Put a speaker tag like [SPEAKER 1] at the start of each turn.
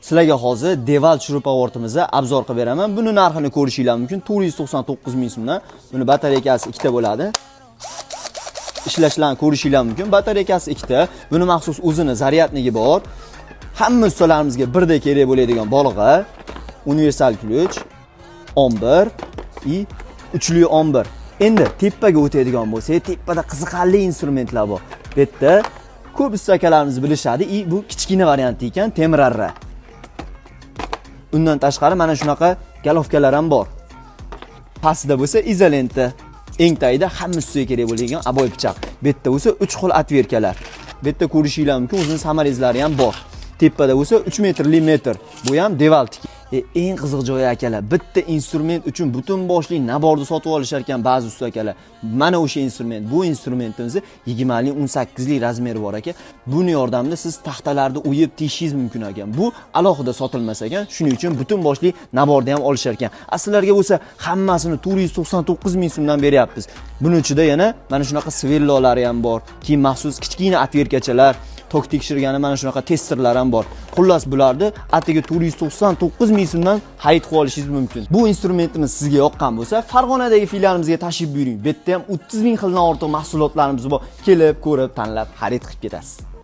[SPEAKER 1] Sizlarga hozir Deval shurupportimizni obzor qilib beraman. Buni narxini ko'rishingiz mumkin. 499 ming so'mdan. Buni batareykasi ikkita bo'ladi. Ishlashlarni ko'rishingiz mumkin. Batareykasi ikkita. Buni maxsus o'zini zaryadnigi bor. Hamma ustalarimizga birdek kerak bo'ladigan bolg'a, universal ключ, 11 и 311. Endi tepaga o'tadigan bo'lsak, tepada qiziqarli instrumentlar bor. Bu yerda ko'p ustakalarimiz bilishadi, bu kichkina varianti ekan, temir arra. Undan tashqari mana shunaqa galovkalar ham bor. Pastda bo'lsa izolenta. Eng tagida hamma ustiga kerak bo'ladigan aboy pichoq. Bu yerda bo'lsa 3 xil atverkalar. Bu yerda ko'rishingiz mumkin, o'zining samarezlari ham bor. Tepada bo'lsa 3 metrli metr. Bu ham Deval tiki. Eng qiziq joyi akalar, bitta instrument uchun butun boshli naborni sotib olishar ekan ba'zi usta akalar. Mana o'sha instrument, bu instrumentimizni 20 lik 18 lik razmeri bor ekan. Buni yordamida siz taxtalarni o'yib teshishingiz mumkin ekan. Bu alohida sotilmas ekan. Shuning uchun butun boshli naborni ham olishar ekan. Aslarga bo'lsa hammasini 499 ming so'mdan beryapmiz. Buning ichida yana mana shunaqa svellolari ham bor. Keyin maxsus kichkina atverkachalar, tok tekshirgani mana shunaqa testerlar ham bor. Xullas bularni atiga 499 ming so'mdan xarid qilib olishingiz mumkin. Bu instrumentimiz sizga yoqqan bo'lsa, Farg'onadagi filialimizga tashrif buyuring. Bu yerda ham 30 ming xildan ortiq mahsulotlarimiz bor. Kelib, ko'rib, tanlab xarid qilib ketasiz.